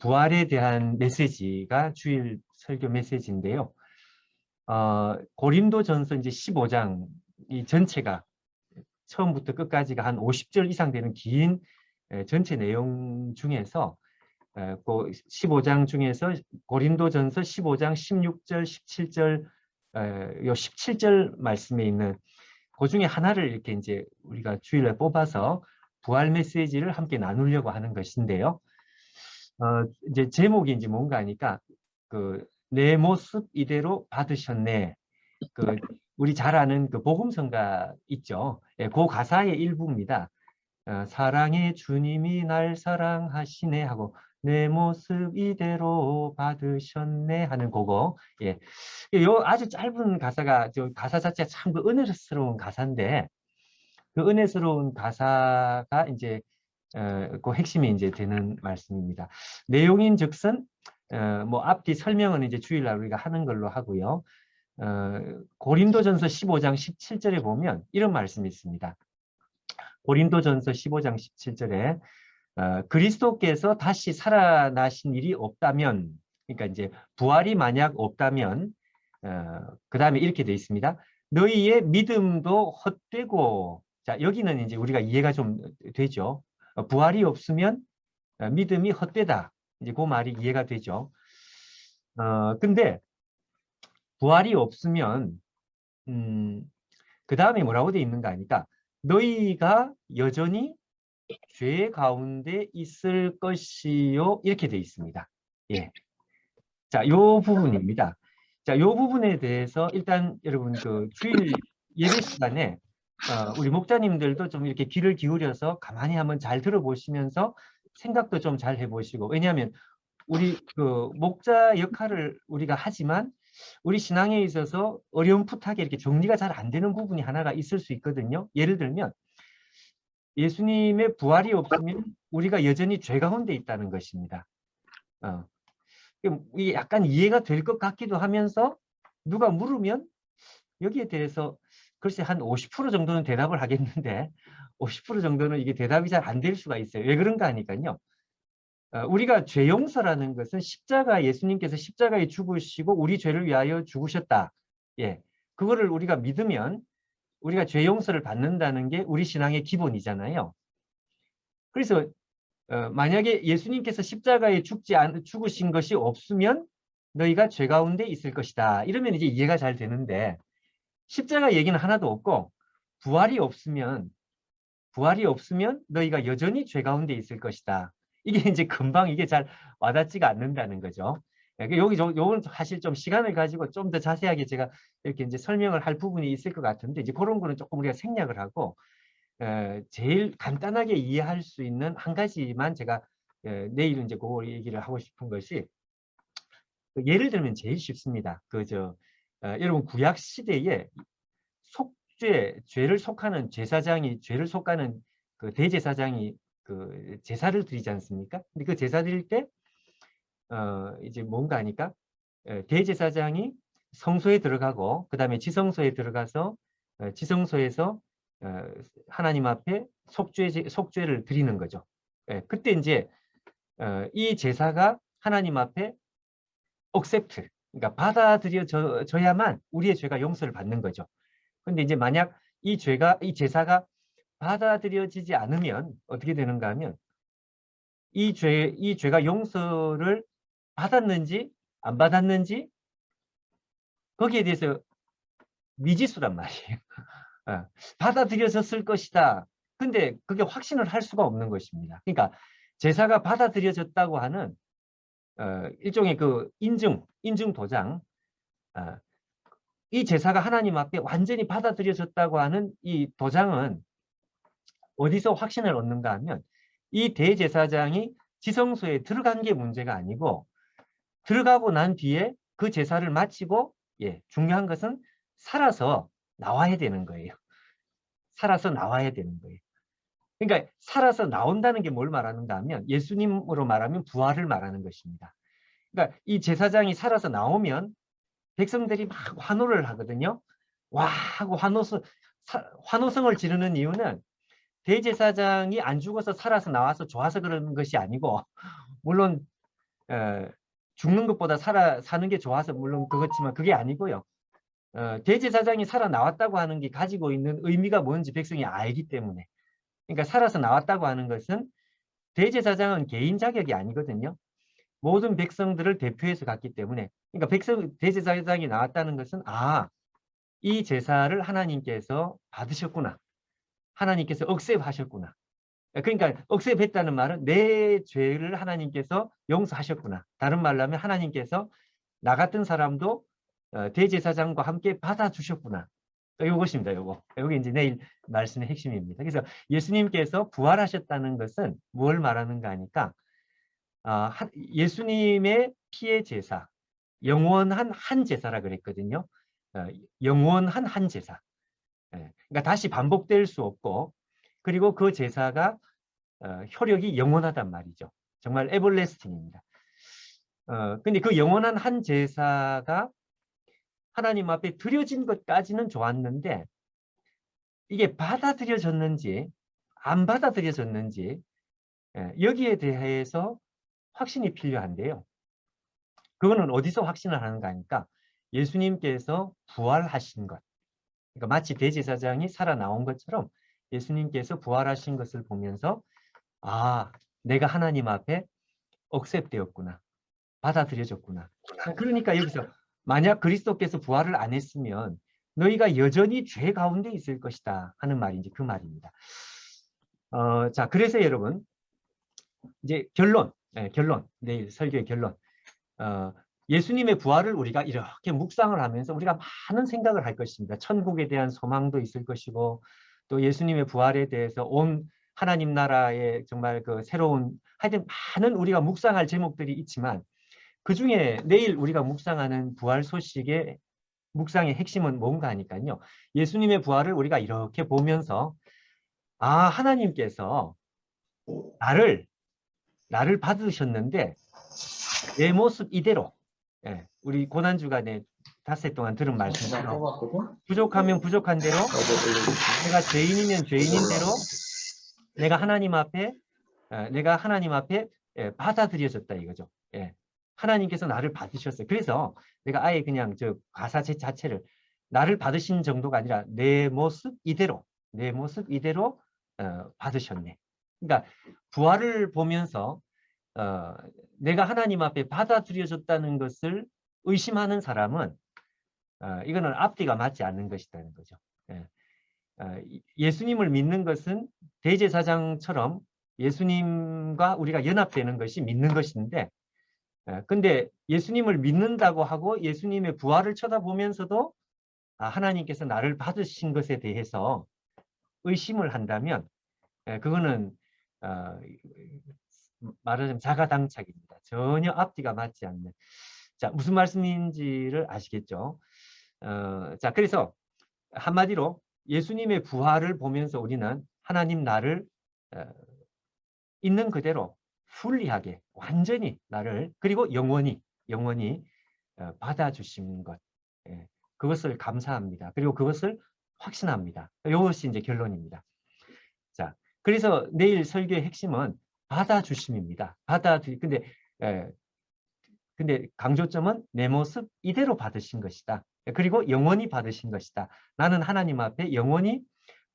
부활에 대한 메시지가 주일 설교 메시지인데요. 고린도전서 이제 15장 이 전체가 처음부터 끝까지가 한 50절 이상 되는 긴 전체 내용 중에서 그 15장 중에서 고린도전서 15장 16절, 17절, 요 17절 말씀에 있는 그 중에 하나를 이렇게 이제 우리가 주일에 뽑아서 부활 메시지를 함께 나누려고 하는 것인데요. 이제 제목이 이제 뭔가 하니까 내 모습 이대로 받으셨네. 우리 잘 아는 그 복음성가 있죠. 예, 그 가사의 일부입니다. 사랑의 주님이 날 사랑하시네 하고 내 모습 이대로 받으셨네 하는 그거. 예. 요 아주 짧은 가사가 저 가사 자체가 참 그 은혜스러운 가사인데 그 은혜스러운 가사가 이제 그 핵심이 이제 되는 말씀입니다. 내용인즉슨 뭐 앞뒤 설명은 이제 주일날 우리가 하는 걸로 하고요. 고린도전서 15장 17절에 보면 이런 말씀이 있습니다. 고린도전서 15장 17절에 그리스도께서 다시 살아나신 일이 없다면, 그러니까 이제 부활이 만약 없다면, 그 다음에 이렇게 되어 있습니다. 너희의 믿음도 헛되고, 자 여기는 이제 우리가 이해가 좀 되죠. 부활이 없으면 믿음이 헛되다. 이제 그 말이 이해가 되죠. 근데 부활이 없으면 그 다음에 뭐라고 되어 있는가 하니까 너희가 여전히 죄 가운데 있을 것이요 이렇게 되어 있습니다. 예. 자, 요 부분입니다. 자, 요 부분에 대해서 일단 여러분 그 주일 예배 시간에 우리 목자님들도 좀 이렇게 귀를 기울여서 가만히 한번 잘 들어보시면서 생각도 좀 잘 해보시고, 왜냐하면 우리 그 목자 역할을 우리가 하지만 우리 신앙에 있어서 어렴풋하게 이렇게 정리가 잘 안 되는 부분이 하나가 있을 수 있거든요. 예를 들면 예수님의 부활이 없으면 우리가 여전히 죄 가운데 있다는 것입니다. 이게 약간 이해가 될 것 같기도 하면서 누가 물으면 여기에 대해서 글쎄 한 50% 정도는 대답을 하겠는데 50% 정도는 이게 대답이 잘 안 될 수가 있어요. 왜 그런가 하니까요. 우리가 죄 용서라는 것은 예수님께서 십자가에 죽으시고 우리 죄를 위하여 죽으셨다. 예, 그거를 우리가 믿으면 우리가 죄 용서를 받는다는 게 우리 신앙의 기본이잖아요. 그래서 만약에 예수님께서 십자가에 죽으신 것이 없으면 너희가 죄 가운데 있을 것이다. 이러면 이제 이해가 잘 되는데 십자가 얘기는 하나도 없고 부활이 없으면 너희가 여전히 죄 가운데 있을 것이다. 이게 이제 금방 이게 잘 와닿지가 않는다는 거죠. 요건 사실 좀 시간을 가지고 좀 더 자세하게 제가 이렇게 이제 설명을 할 부분이 있을 것 같은데 이제 그런 거는 조금 우리가 생략을 하고 제일 간단하게 이해할 수 있는 한 가지만 제가 내일은 이제 그 얘기를 하고 싶은 것이 예를 들면 제일 쉽습니다. 여러분 구약 시대에 죄를 속하는 제사장이 죄를 속하는 그 대제사장이 그 제사를 드리지 않습니까? 근데 그 제사 드릴 때 이제 뭔가 하니까 대제사장이 성소에 들어가고 그 다음에 지성소에 들어가서 지성소에서 하나님 앞에 속죄를 드리는 거죠. 그때 이제 이 제사가 하나님 앞에 accept, 그러니까 받아들여져야만 우리의 죄가 용서를 받는 거죠. 근데 이제 만약 이 제사가 받아들여지지 않으면 어떻게 되는가 하면 이 죄가 용서를 받았는지 안 받았는지 거기에 대해서 미지수란 말이에요. 받아들여졌을 것이다. 근데 그게 확신을 할 수가 없는 것입니다. 그러니까 제사가 받아들여졌다고 하는 일종의 그 인증 도장, 이 제사가 하나님 앞에 완전히 받아들여졌다고 하는 이 도장은 어디서 확신을 얻는가 하면 이 대제사장이 지성소에 들어간 게 문제가 아니고 들어가고 난 뒤에 그 제사를 마치고 중요한 것은 살아서 나와야 되는 거예요. 살아서 나와야 되는 거예요. 그러니까 살아서 나온다는 게 뭘 말하는가 하면 예수님으로 말하면 부활을 말하는 것입니다. 그러니까 이 제사장이 살아서 나오면 백성들이 막 환호를 하거든요. 와 하고 환호성을 지르는 이유는 대제사장이 안 죽어서 살아서 나와서 좋아서 그러는 것이 아니고 물론 죽는 것보다 사는 게 좋아서 물론 그렇지만 그게 아니고요. 대제사장이 살아 나왔다고 하는 게 가지고 있는 의미가 뭔지 백성이 알기 때문에. 그러니까 살아서 나왔다고 하는 것은 대제사장은 개인 자격이 아니거든요. 모든 백성들을 대표해서 갔기 때문에. 그러니까 대제사장이 나왔다는 것은 이 제사를 하나님께서 받으셨구나. 하나님께서 억셉하셨구나. 그러니까 억셉했다는 말은 내 죄를 하나님께서 용서하셨구나. 다른 말로 하면 하나님께서 나 같은 사람도 대제사장과 함께 받아주셨구나. 이것입니다. 요게 이제 내일 말씀의 핵심입니다. 그래서 예수님께서 부활하셨다는 것은 뭘 말하는가 하니까 예수님의 피의 제사, 영원한 한 제사라 그랬거든요. 영원한 한 제사. 그러니까 다시 반복될 수 없고, 그리고 그 제사가 효력이 영원하단 말이죠. 정말 에버래스팅입니다. 근데 그 영원한 한 제사가 하나님 앞에 드려진 것까지는 좋았는데 이게 받아들여졌는지 안 받아들여졌는지 여기에 대해서 확신이 필요한데요. 그거는 어디서 확신을 하는가 하니까 예수님께서 부활하신 것. 그러니까 마치 대제사장이 살아나온 것처럼 예수님께서 부활하신 것을 보면서 내가 하나님 앞에 억셉되었구나. 받아들여졌구나. 그러니까 여기서 만약 그리스도께서 부활을 안 했으면 너희가 여전히 죄 가운데 있을 것이다 하는 말인지 그 말입니다. 자, 그래서 여러분 이제 결론, 내일 설교의 결론. 예수님의 부활을 우리가 이렇게 묵상을 하면서 우리가 많은 생각을 할 것입니다. 천국에 대한 소망도 있을 것이고 또 예수님의 부활에 대해서 온 하나님 나라의 정말 그 새로운 하여튼 많은 우리가 묵상할 제목들이 있지만 그중에 내일 우리가 묵상하는 부활 소식의 묵상의 핵심은 뭔가 하니까요. 예수님의 부활을 우리가 이렇게 보면서 하나님께서 나를 받으셨는데 내 모습 이대로 우리 고난주간에 닷새 동안 들은 말씀처럼 부족하면 부족한 대로 내가 죄인이면 죄인인 대로 내가 하나님 앞에 받아들여졌다 이거죠. 하나님께서 나를 받으셨어요. 그래서 내가 아예 그냥 저 가사 자체를 나를 받으신 정도가 아니라 내 모습 이대로 받으셨네. 그러니까 부활을 보면서 내가 하나님 앞에 받아들여졌다는 것을 의심하는 사람은 이거는 앞뒤가 맞지 않는 것이라는 거죠. 예수님을 믿는 것은 대제사장처럼 예수님과 우리가 연합되는 것이 믿는 것인데 근데 예수님을 믿는다고 하고 예수님의 부활을 쳐다보면서도 하나님께서 나를 받으신 것에 대해서 의심을 한다면 그거는 말하자면 자가당착입니다. 전혀 앞뒤가 맞지 않는. 자, 무슨 말씀인지를 아시겠죠? 자, 그래서 한마디로 예수님의 부활을 보면서 우리는 하나님 나를 있는 그대로 풀리하게 완전히 나를 그리고 영원히 받아주신 것 그것을 감사합니다. 그리고 그것을 확신합니다. 이것이 이제 결론입니다. 자, 그래서 내일 설교의 핵심은 받아주심입니다. 근데 강조점은 내 모습 이대로 받으신 것이다. 그리고 영원히 받으신 것이다. 나는 하나님 앞에 영원히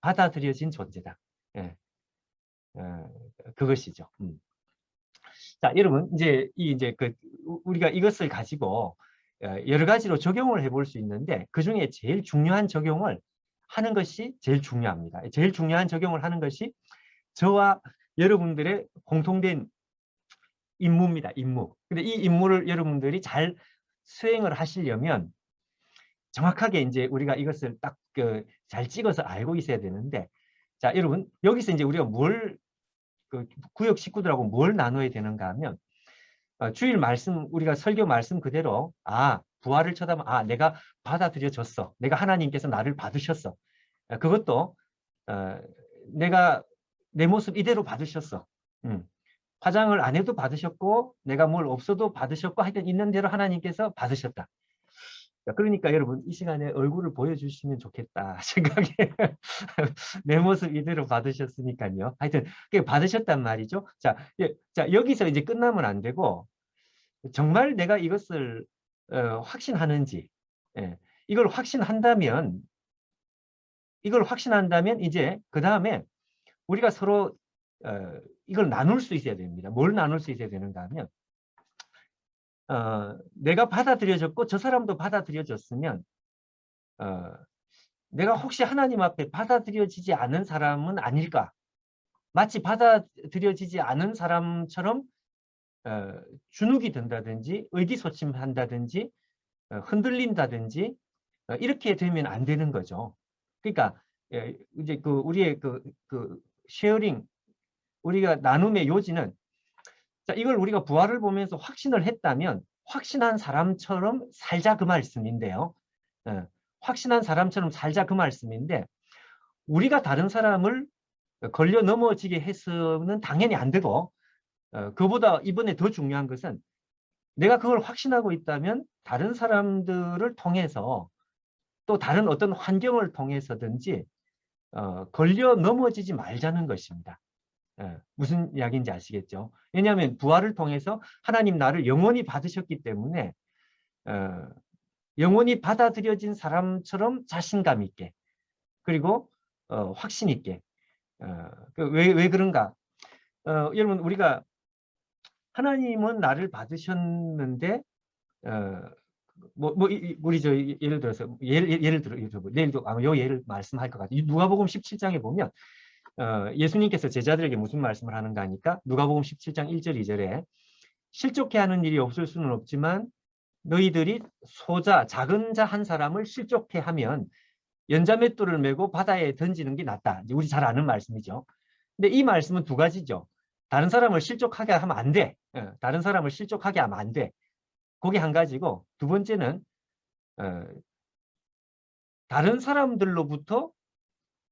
받아들여진 존재다. 그것이죠. 자, 여러분 이제 우리가 이것을 가지고 여러 가지로 적용을 해볼 수 있는데 그 중에 제일 중요한 적용을 하는 것이 제일 중요합니다. 제일 중요한 적용을 하는 것이 저와 여러분들의 공통된 임무입니다. 임무. 근데 이 임무를 여러분들이 잘 수행을 하시려면 정확하게 이제 우리가 이것을 딱 잘 찍어서 알고 있어야 되는데 자, 여러분 여기서 이제 우리가 구역 식구들하고 뭘 나눠야 되는가 하면 주일 말씀 우리가 설교 말씀 그대로 부활을 쳐다보면 내가 받아들여졌어. 내가 하나님께서 나를 받으셨어. 그것도 내가 내 모습 이대로 받으셨어. 화장을 안 해도 받으셨고 내가 뭘 없어도 받으셨고 하여튼 있는 대로 하나님께서 받으셨다. 그러니까 여러분 이 시간에 얼굴을 보여주시면 좋겠다 생각에 내 모습 이대로 받으셨으니까요. 하여튼 받으셨단 말이죠. 자, 여기서 이제 끝나면 안 되고 정말 내가 이것을 확신하는지, 예, 이걸 확신한다면 이제 그 다음에 우리가 서로 이걸 나눌 수 있어야 됩니다. 뭘 나눌 수 있어야 되는가 하면 내가 받아들여졌고 저 사람도 받아들여졌으면 내가 혹시 하나님 앞에 받아들여지지 않은 사람은 아닐까? 마치 받아들여지지 않은 사람처럼 주눅이 든다든지 의기소침한다든지 흔들린다든지 이렇게 되면 안 되는 거죠. 그러니까 이제 그 우리의 그 쉐어링, 우리가 나눔의 요지는, 자, 이걸 우리가 부활을 보면서 확신을 했다면 확신한 사람처럼 살자 그 말씀인데요. 확신한 사람처럼 살자 그 말씀인데, 우리가 다른 사람을 걸려 넘어지게 해서는 당연히 안 되고, 그보다 이번에 더 중요한 것은 내가 그걸 확신하고 있다면 다른 사람들을 통해서 또 다른 어떤 환경을 통해서든지 걸려 넘어지지 말자는 것입니다. 무슨 이야기인지 아시겠죠? 왜냐하면 부활을 통해서 하나님 나를 영원히 받으셨기 때문에 영원히 받아들여진 사람처럼 자신감 있게, 그리고 확신 있게. 왜 그런가? 여러분, 우리가 하나님은 나를 받으셨는데 우리 예를 들어서 내일도 아마 요 예를 말씀할 것 같아요. 누가복음 17장에 보면 예수님께서 제자들에게 무슨 말씀을 하는가 하니까 누가복음 17장 1절 2절에 실족해 하는 일이 없을 수는 없지만 너희들이 작은 자 한 사람을 실족해 하면 연자맷돌을 메고 바다에 던지는 게 낫다. 우리 잘 아는 말씀이죠. 근데 이 말씀은 두 가지죠. 다른 사람을 실족하게 하면 안 돼. 다른 사람을 실족하게 하면 안 돼. 그게 한 가지고, 두 번째는 다른 사람들로부터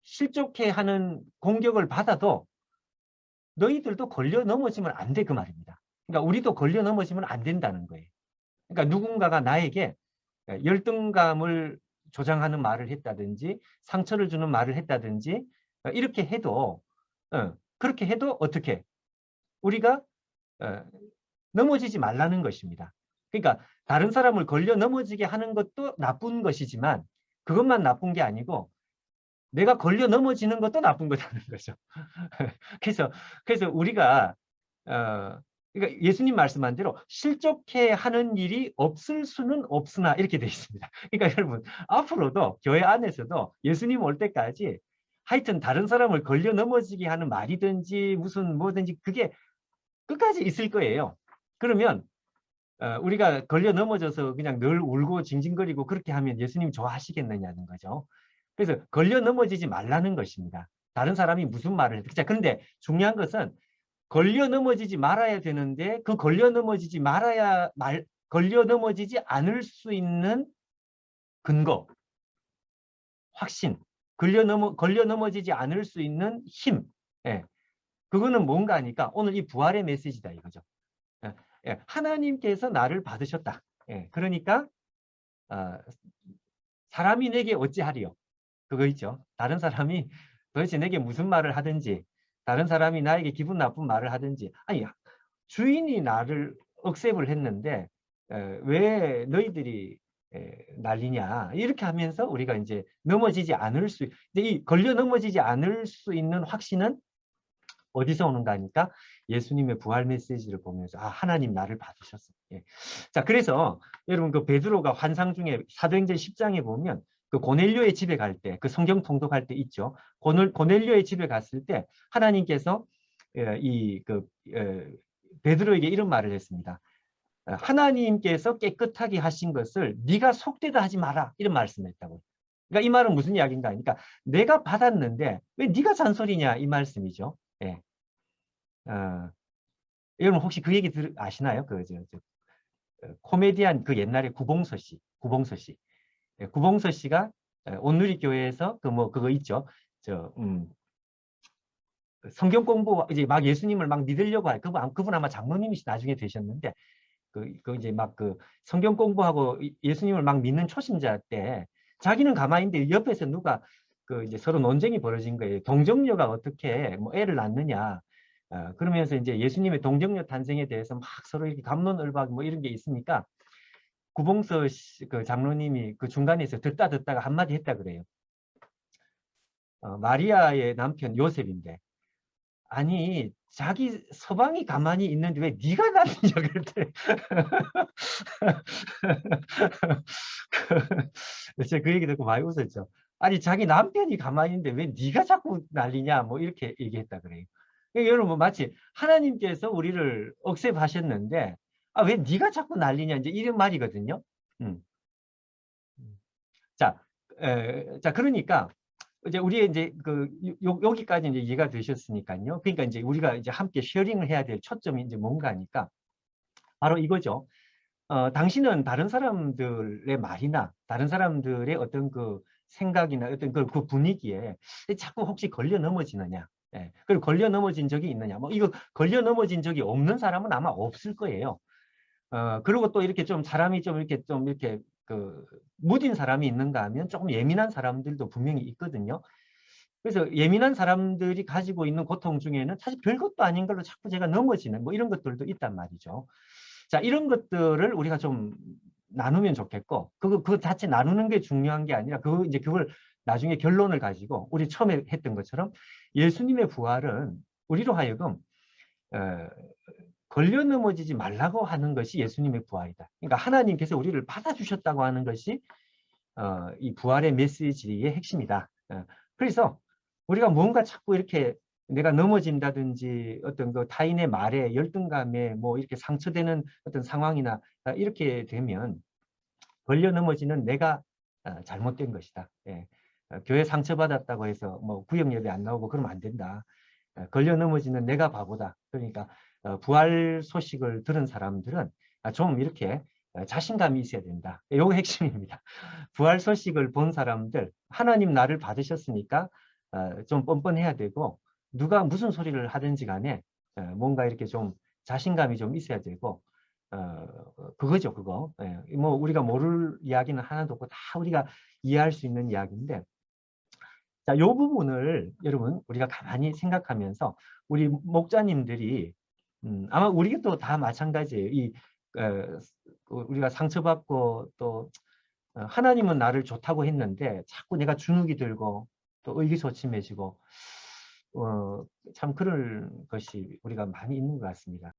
실족해 하는 공격을 받아도 너희들도 걸려 넘어지면 안 돼 그 말입니다. 그러니까 우리도 걸려 넘어지면 안 된다는 거예요. 그러니까 누군가가 나에게 열등감을 조장하는 말을 했다든지 상처를 주는 말을 했다든지 이렇게 해도 그렇게 해도 어떻게 우리가 넘어지지 말라는 것입니다. 그러니까 다른 사람을 걸려 넘어지게 하는 것도 나쁜 것이지만 그것만 나쁜 게 아니고 내가 걸려 넘어지는 것도 나쁜 거라는 거죠. 그래서 우리가 그러니까 예수님 말씀한 대로 실족해 하는 일이 없을 수는 없으나 이렇게 되어 있습니다. 그러니까 여러분, 앞으로도 교회 안에서도 예수님 올 때까지 하여튼 다른 사람을 걸려 넘어지게 하는 말이든지 무슨 뭐든지 그게 끝까지 있을 거예요. 그러면 우리가 걸려 넘어져서 그냥 늘 울고 징징거리고 그렇게 하면 예수님 좋아하시겠느냐는 거죠. 그래서 걸려 넘어지지 말라는 것입니다. 다른 사람이 무슨 말을 해도. 그런데 중요한 것은 걸려 넘어지지 말아야 되는데 그 걸려 넘어지지 않을 수 있는 근거, 확신, 걸려 넘어지지 않을 수 있는 힘. 그거는 뭔가 하니까 오늘 이 부활의 메시지다 이거죠. 하나님께서 나를 받으셨다. 그러니까 사람이 내게 어찌하리요? 그거 있죠. 다른 사람이 도대체 내게 무슨 말을 하든지, 다른 사람이 나에게 기분 나쁜 말을 하든지, 아니 주인이 나를 억셉을 했는데 왜 너희들이 난리냐 이렇게 하면서 우리가 이제 넘어지지 않을 수, 근데 이 걸려 넘어지지 않을 수 있는 확신은 어디서 오는가 하니까 예수님의 부활 메시지를 보면서 하나님 나를 받으셨어. 자, 그래서 여러분 그 베드로가 환상 중에 사도행전 10장에 보면 그 고넬료의 집에 갈 때, 그 성경 통독할 때 있죠. 고넬료의 집에 갔을 때 하나님께서 베드로에게 이런 말을 했습니다. 하나님께서 깨끗하게 하신 것을 네가 속되다 하지 마라 이런 말씀을 했다고. 그러니까 이 말은 무슨 이야기인가 하니까 내가 받았는데 왜 네가 잔소리냐 이 말씀이죠. 여러분 혹시 그 얘기 아시나요? 코미디언 그 옛날에 구봉서 씨. 구봉서 씨가 온누리교회에서 그거 있죠. 성경 공부 이제 막 예수님을 막 믿으려고 할 그분 아마 장로님이 나중에 되셨는데 이제 막 성경 공부하고 예수님을 막 믿는 초신자 때 자기는 가만히 있는데 옆에서 누가 이제 서로 논쟁이 벌어진 거예요. 동정녀가 어떻게 뭐 애를 낳느냐. 그러면서 이제 예수님의 동정녀 탄생에 대해서 막 서로 이렇게 갑론을박 뭐 이런 게 있으니까 구봉서 그 장로님이 그 중간에서 듣다가 한마디 했다 그래요. 마리아의 남편 요셉인데, 아니 자기 서방이 가만히 있는데 왜 네가 낳느냐 그랬대. 제가 그 얘기 듣고 많이 웃었죠. 아니 자기 남편이 가만히 있는데 왜 네가 자꾸 난리냐 뭐 이렇게 얘기했다 그래요. 그러니까 여러분 마치 하나님께서 우리를 억셉하셨는데 왜 네가 자꾸 난리냐 이제 이런 말이거든요. 음. 자, 자 그러니까 이제 우리 이제 그 여기까지 이제 이해가 되셨으니까요. 그러니까 이제 우리가 이제 함께 쉐어링을 해야 될 초점이 이제 뭔가니까 바로 이거죠. 당신은 다른 사람들의 말이나 다른 사람들의 어떤 그 생각이나 어떤 그 분위기에 자꾸 혹시 걸려 넘어지느냐. 예. 그리고 걸려 넘어진 적이 있느냐. 뭐 이거 걸려 넘어진 적이 없는 사람은 아마 없을 거예요. 그리고 또 이렇게 좀 사람이 좀 이렇게 그 무딘 사람이 있는가 하면 조금 예민한 사람들도 분명히 있거든요. 그래서 예민한 사람들이 가지고 있는 고통 중에는 사실 별것도 아닌 걸로 자꾸 제가 넘어지는 뭐 이런 것들도 있단 말이죠. 자, 이런 것들을 우리가 좀 나누면 좋겠고, 그거 자체 나누는 게 중요한 게 아니라, 이제 그걸 나중에 결론을 가지고, 우리 처음에 했던 것처럼, 예수님의 부활은 우리로 하여금, 어, 걸려 넘어지지 말라고 하는 것이 예수님의 부활이다. 그러니까 하나님께서 우리를 받아주셨다고 하는 것이, 이 부활의 메시지의 핵심이다. 그래서 우리가 뭔가 자꾸 이렇게 내가 넘어진다든지 어떤 그 타인의 말에 열등감에 뭐 이렇게 상처되는 어떤 상황이나 이렇게 되면 걸려 넘어지는 내가 잘못된 것이다. 예. 교회 상처받았다고 해서 뭐 구역 예배 안 나오고 그러면 안 된다. 걸려 넘어지는 내가 바보다. 그러니까 부활 소식을 들은 사람들은 좀 이렇게 자신감이 있어야 된다. 이거 핵심입니다. 부활 소식을 본 사람들, 하나님 나를 받으셨으니까 좀 뻔뻔해야 되고, 누가 무슨 소리를 하든지 간에 뭔가 이렇게 좀 자신감이 좀 있어야 되고, 그거죠, 그거. 뭐 우리가 모를 이야기는 하나도 없고 다 우리가 이해할 수 있는 이야기인데, 자, 이 부분을 여러분 우리가 가만히 생각하면서 우리 목자님들이 아마 우리도 다 마찬가지예요. 우리가 상처받고 또 하나님은 나를 좋다고 했는데 자꾸 내가 주눅이 들고 또 의기소침해지고 참 그럴 것이 우리가 많이 있는 것 같습니다.